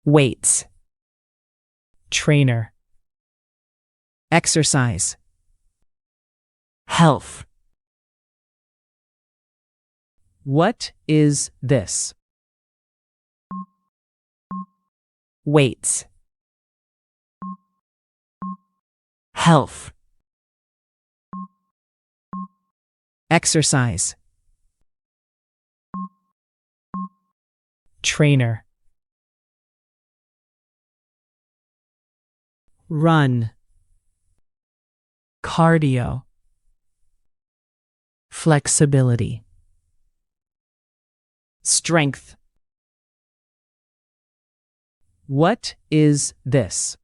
weights, trainer, exercise, health. What is this? Weights, health, exercise, trainer, run, cardio, flexibility, strength. What is this?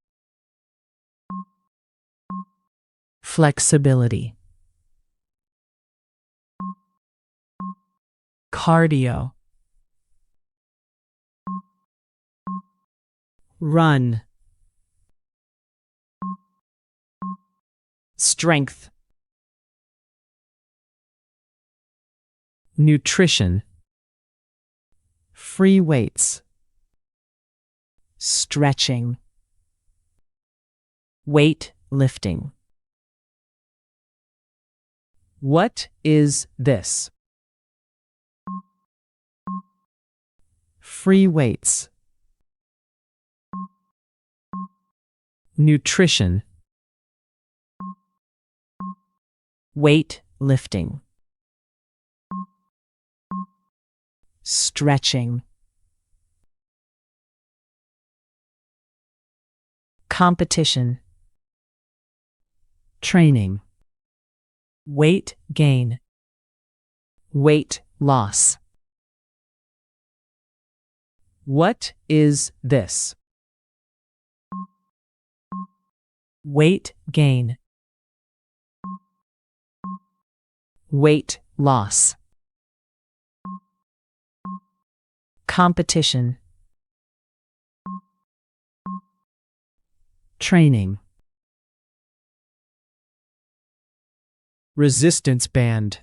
Flexibility, cardio, run, strength, nutrition, free weights, stretching, weight lifting. What is this? Free weights, nutrition, weight lifting, stretching, competition, training, weight gain, weight loss. What is this? Weight gain, weight loss, competition, training, resistance band,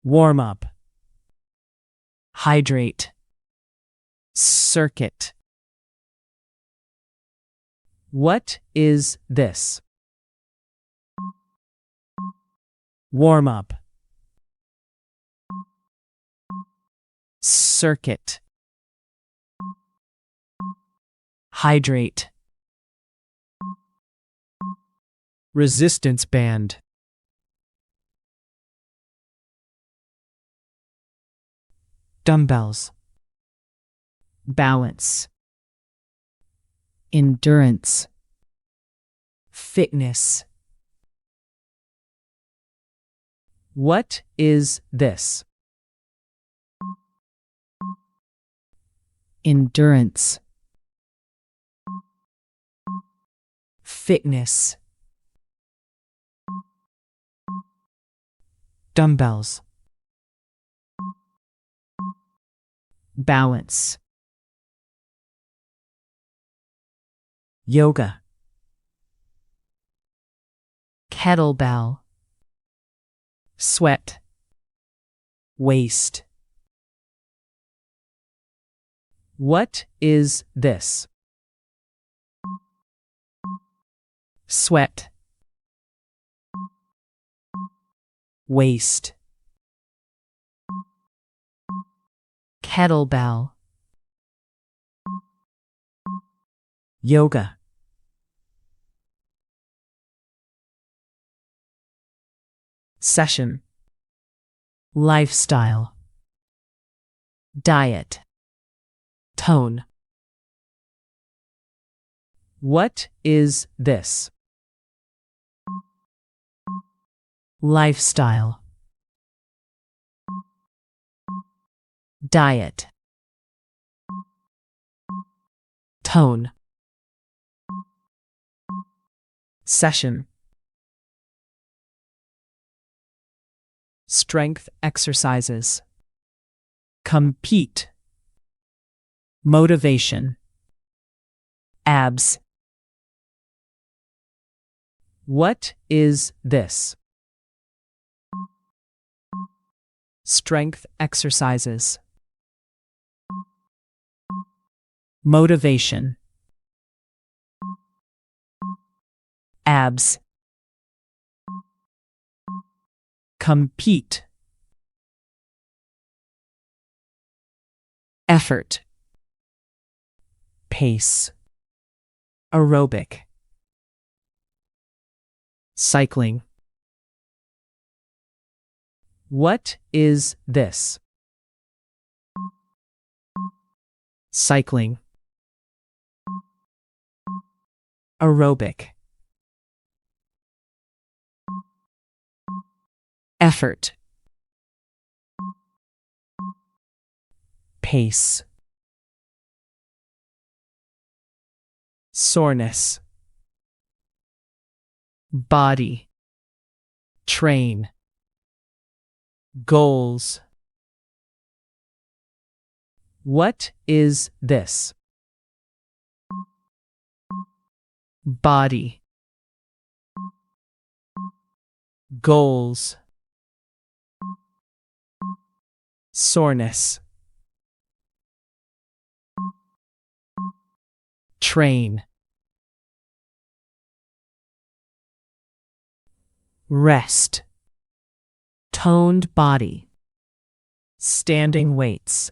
warm up, hydrate, circuit. What is this? Warm up, circuit, hydrate, resistance band, dumbbells, balance, endurance, fitness. What is this? Endurance, fitness, dumbbells, balance, yoga, kettlebell, sweat, waist. What is this? Sweat, waist, kettlebell, yoga. Session, lifestyle, diet, tone. What is this? Lifestyle, diet, tone. Session, strength exercises, compete, motivation, abs. What is this? Strength exercises, Motivation. Abs. Compete. Effort. Pace. Aerobic. Cycling. What is this? Cycling. Aerobic. Effort. Pace. Soreness. Body. Train. Goals. What is this? Body. Goals. Soreness. Train. Rest. Toned body. Standing weights.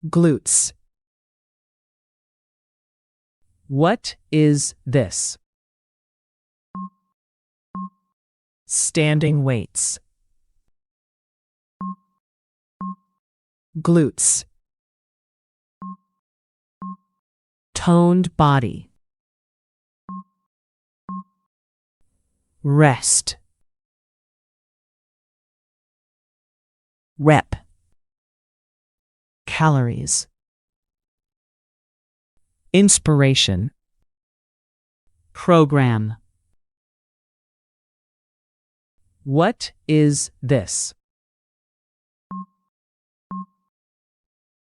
Glutes. What is this? Standing weights. Glutes. Toned body. Rest. Rep. Calories. Inspiration. Program. What is this?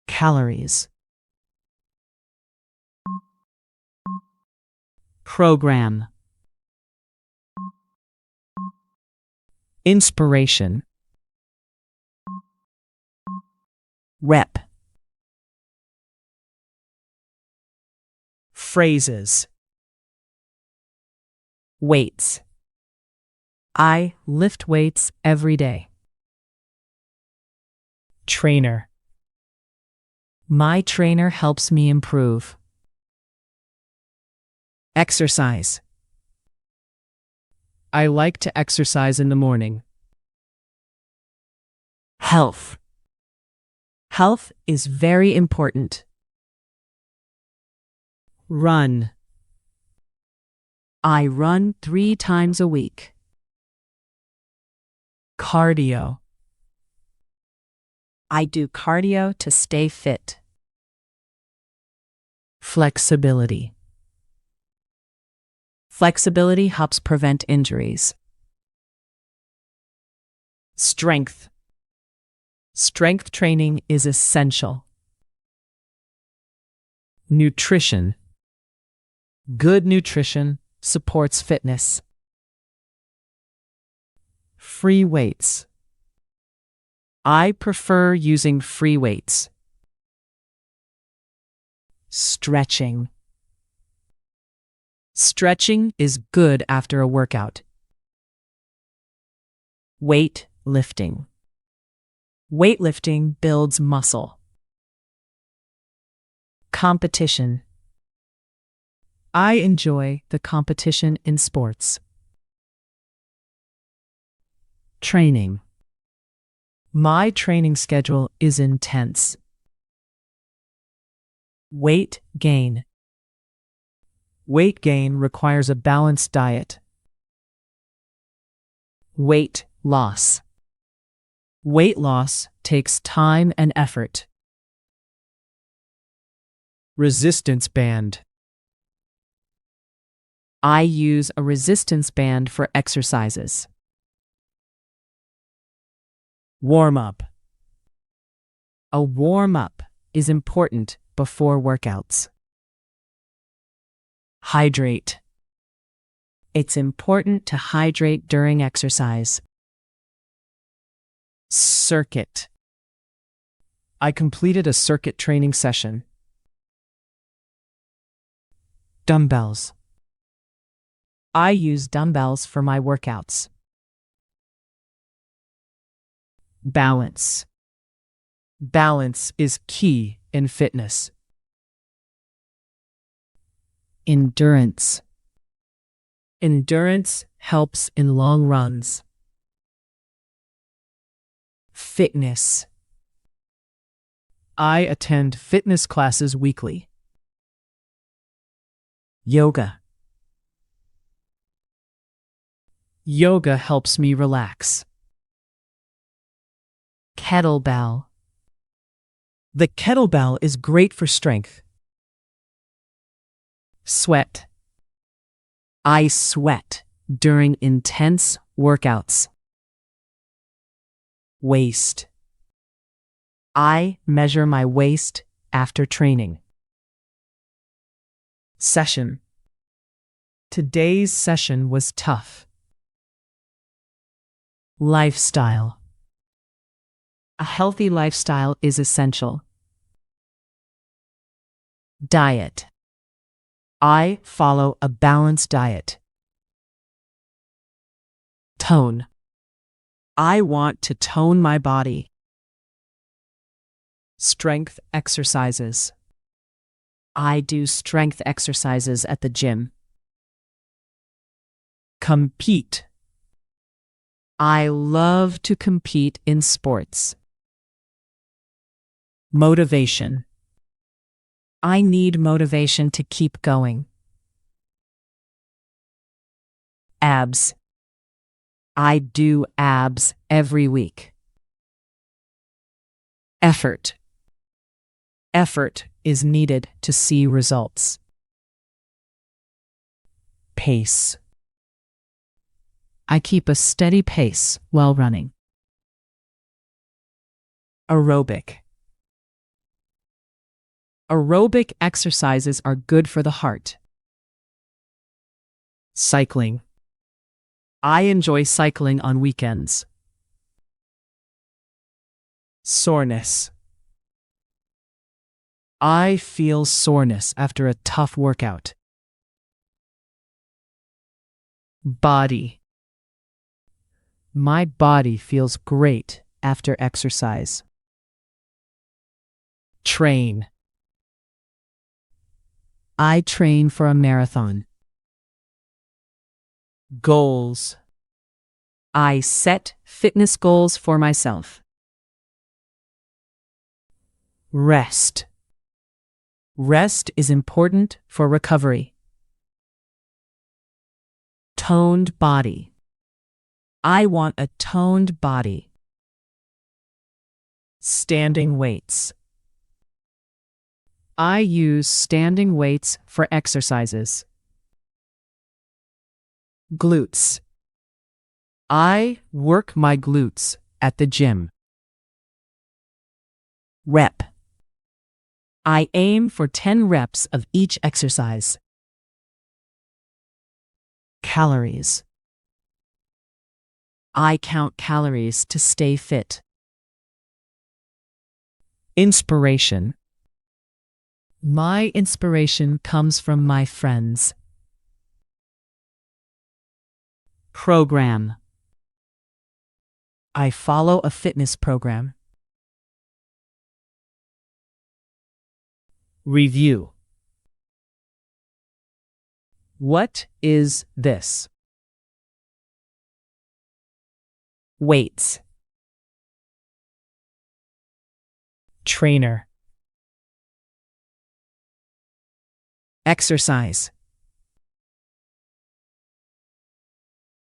Calories. Program. Inspiration. Rep. Phrases. Weights. I lift weights every day. Trainer. My trainer helps me improve. Exercise. I like to exercise in the morning. Health. Health is very important. Run. I run 3 times a week. Cardio. I do cardio to stay fit. Flexibility. Flexibility helps prevent injuries. Strength. Strength training is essential. Nutrition. Good nutrition supports fitness. Free weights. I prefer using free weights. Stretching. Stretching is good after a workout. Weight lifting. Weightlifting builds muscle. Competition. I enjoy the competition in sports. Training. My training schedule is intense. Weight gain. Weight gain requires a balanced diet. Weight loss. Weight loss takes time and effort. Resistance band. I use a resistance band for exercises. Warm-up. A warm-up is important before workouts. Hydrate. It's important to hydrate during exercise. Circuit. I completed a circuit training session. Dumbbells. I use dumbbells for my workouts. Balance. Balance is key in fitness. Endurance. Endurance helps in long runs. Fitness. I attend fitness classes weekly. Yoga. Yoga helps me relax. Kettlebell. The kettlebell is great for strength. Sweat. I sweat during intense workouts. Waist. I measure my waist after training. Session. Today's session was tough. Lifestyle. A healthy lifestyle is essential. Diet. I follow a balanced diet. Tone. I want to tone my body. Strength exercises. I do strength exercises at the gym. Compete. I love to compete in sports. Motivation. I need motivation to keep going. Abs. I do abs every week. Effort. Effort is needed to see results. Pace. I keep a steady pace while running. Aerobic. Aerobic exercises are good for the heart. Cycling. I enjoy cycling on weekends. Soreness. I feel soreness after a tough workout. Body. My body feels great after exercise. Train. I train for a marathon. Goals. I set fitness goals for myself. Rest. Rest is important for recovery. Toned body. I want a toned body. Standing weights. I use standing weights for exercises. Glutes. I work my glutes at the gym. Rep. I aim for 10 reps of each exercise. Calories. I count calories to stay fit. Inspiration. My inspiration comes from my friends. Program. I follow a fitness program. Review. What is this? Weights. Trainer. Exercise.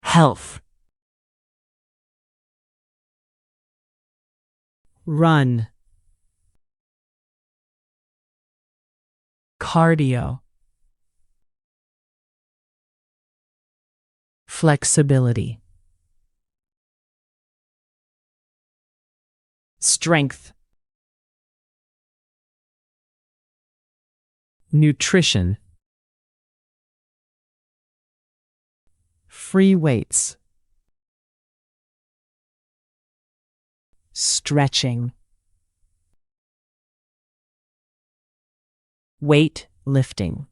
Health. Run. Cardio. Flexibility. Strength. Nutrition. Free weights. Stretching. Weight lifting.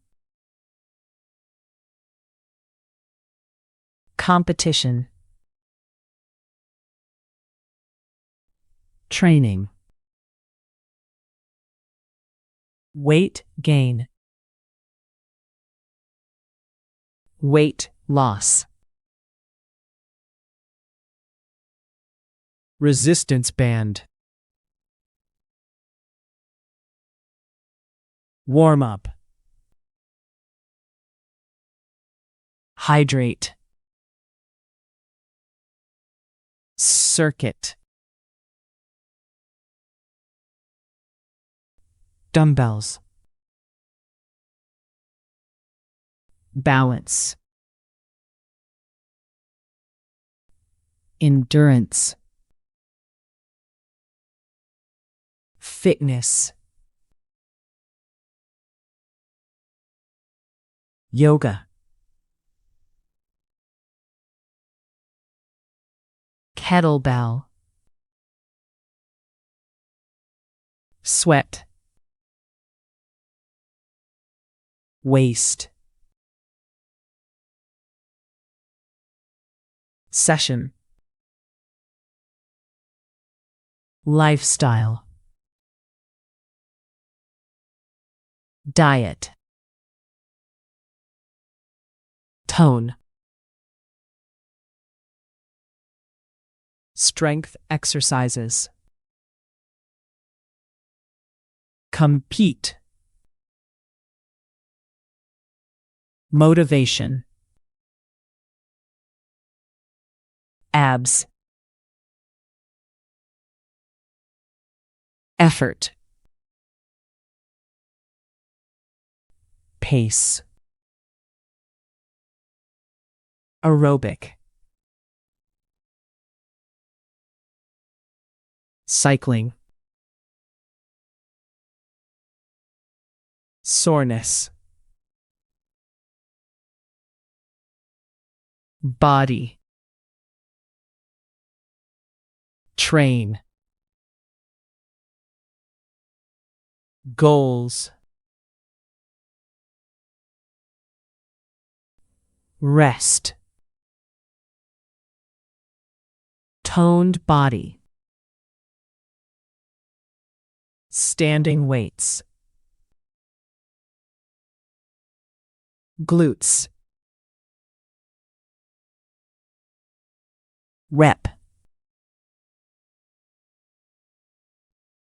competition, training, weight gain, weight loss, resistance band, warm up, hydrate, circuit, dumbbells, balance, endurance, fitness, yoga, kettlebell, sweat, waist, session, lifestyle, diet, tone, strength exercises, compete, motivation, abs, effort, pace, aerobic, cycling, soreness, body, train, goals, rest, toned body, standing weights, glutes, rep,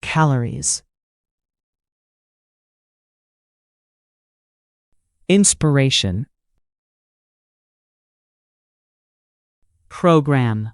calories, inspiration, program,